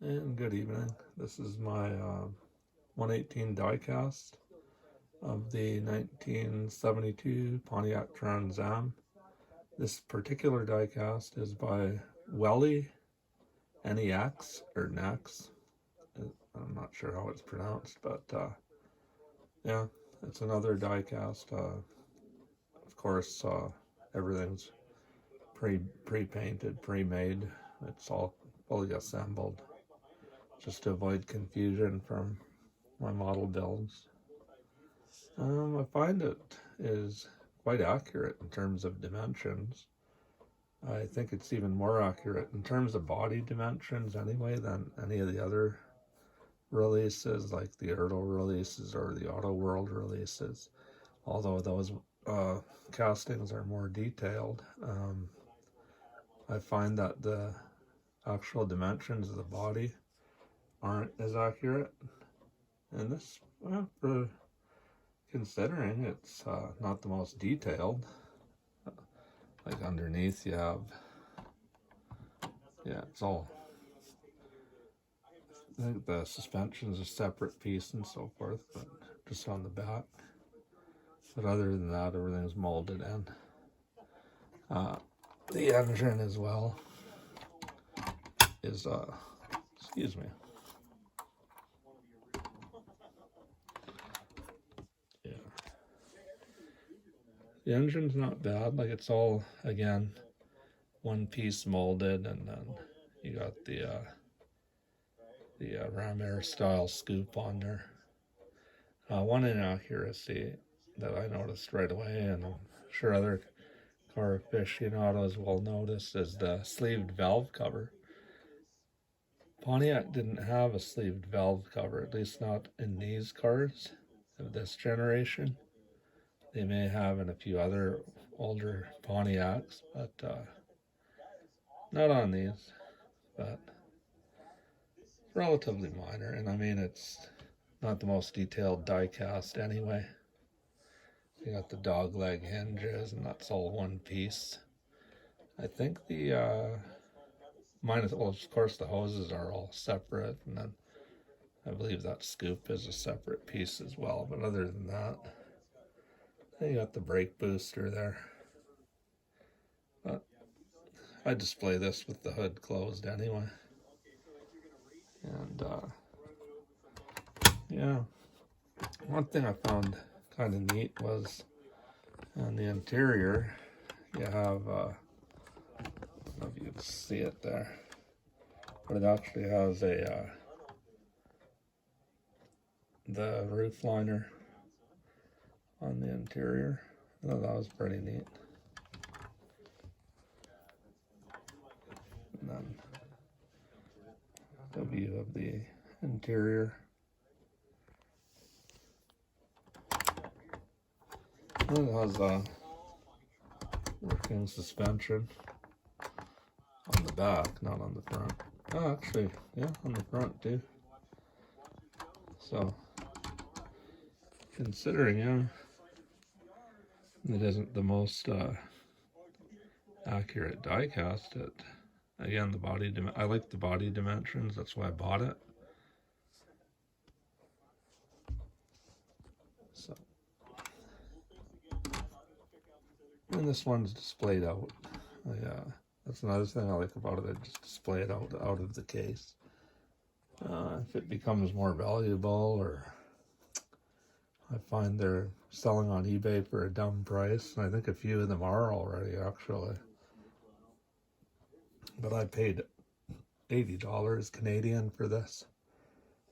And good evening. This is my 118 diecast of the 1972 Pontiac Trans Am. This particular diecast is by Welly, NEX or NEX. I'm not sure how it's pronounced, but yeah, it's another diecast. Of course, everything's pre-painted, pre-made. It's all fully assembled, just to avoid confusion from my model builds. I find it is quite accurate in terms of dimensions. I think it's even more accurate in terms of body dimensions anyway than any of the other releases, like the Ertl releases or the Auto World releases, although those castings are more detailed. I find that the actual dimensions of the body aren't as accurate, and this, for considering it's not the most detailed, like underneath you have, yeah, it's all, I think the suspension's a separate piece and so forth, but just on the back. But other than that, everything's molded in. The engine as well is, excuse me. Yeah. The engine's not bad, like it's all, again, one piece molded, and then you got the ram air style scoop on there. One inaccuracy that I noticed right away, and I'm sure other car aficionados will notice, is the sleeved valve cover. Pontiac didn't have a sleeved valve cover, at least not in these cars of this generation. They may have in a few other older Pontiacs, but not on these. But relatively minor, and I mean, it's not the most detailed die cast anyway. You got the dog leg hinges, and that's all one piece. I think the minus, well, of course the hoses are all separate, and then I believe that scoop is a separate piece as well. But other than that, you got the brake booster there. But I display this with the hood closed anyway. And yeah, one thing I found kind of neat was on the interior, you have, I don't know if you can see it there, but it actually has the roof liner on the interior. I thought that was pretty neat. And then the view of the interior. And it has working suspension on the back, not on the front. Oh, actually, yeah, on the front too. So, considering, yeah, it isn't the most accurate die cast, again, the body, I like the body dimensions, that's why I bought it. So, and this one's displayed out. That's another thing I like about it. I just display it out of the case. If it becomes more valuable, or I find they're selling on eBay for a dumb price, and I think a few of them are already, actually. But I paid $80 Canadian for this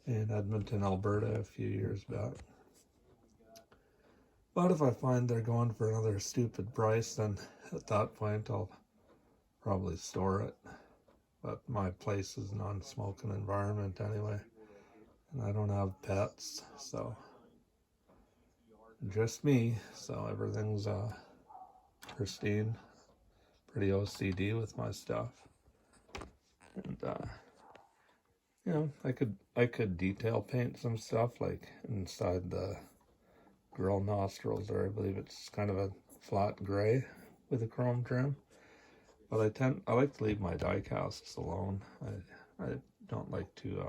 in Edmonton, Alberta a few years back. But if I find they're going for another stupid price, then at that point I'll probably store it. But my place is a non-smoking environment anyway, and I don't have pets, so just me, so everything's pristine, pretty OCD with my stuff. And you know, I could detail paint some stuff, like inside the grill nostrils there. I believe it's kind of a flat gray with a chrome trim. But I like to leave my die casts alone. I don't like like to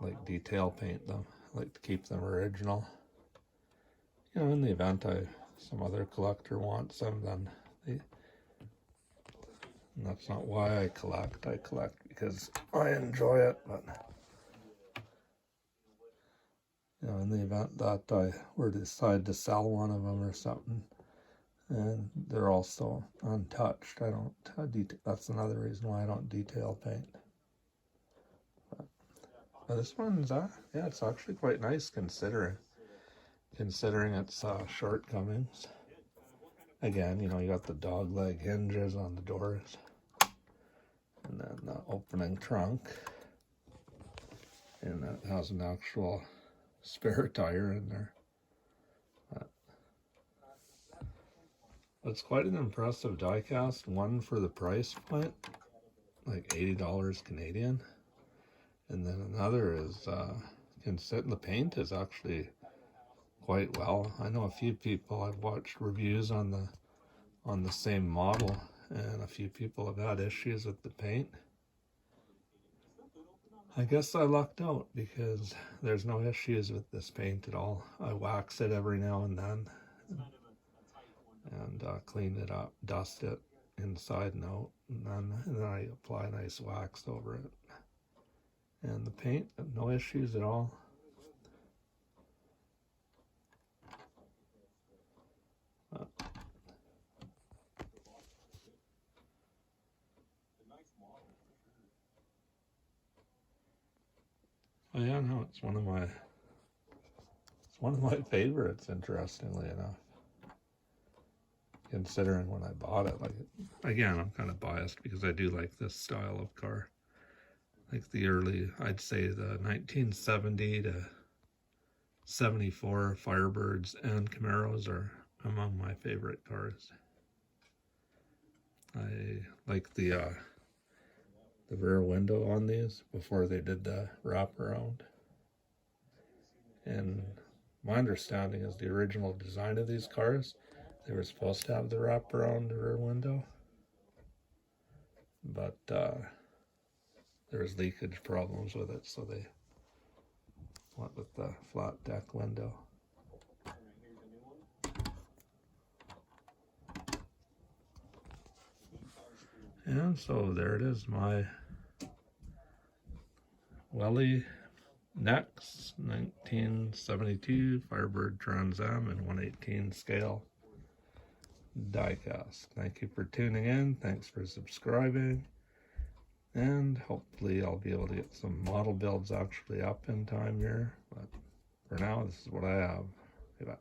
like detail paint them. I like to keep them original. You know, in the event some other collector wants them, then and that's not why I collect. I collect because I enjoy it, but you know, in the event that I were to decide to sell one of them or something, and they're also untouched, I don't that's another reason why I don't detail paint. But this one's yeah, it's actually quite nice considering its shortcomings. Again, you know, you got the dog leg hinges on the doors, and then the opening trunk, and it has an actual spare tire in there. It's quite an impressive die-cast, one for the price point, like $80 Canadian, and then another is can sit in the paint is actually quite well. I know a few people, I've watched reviews on the same model, and a few people have had issues with the paint. I guess I lucked out because there's no issues with this paint at all. I wax it every now and then and clean it up, dust it inside and out, and then I apply nice wax over it. And the paint, no issues at all. Oh yeah, no, it's one of my favorites, interestingly enough. Considering when I bought it, like, again, I'm kind of biased because I do like this style of car. Like the early, I'd say the 1970 to 74 Firebirds and Camaros are among my favorite cars. I like the rear window on these before they did the wraparound. And my understanding is the original design of these cars, they were supposed to have the wraparound rear window, but there was leakage problems with it, so they went with the flat deck window. And so there it is, my Welly NEX 1972 Firebird Trans Am in 1/18 scale die-cast. Thank you for tuning in. Thanks for subscribing. And hopefully I'll be able to get some model builds actually up in time here. But for now, this is what I have. Okay, bye.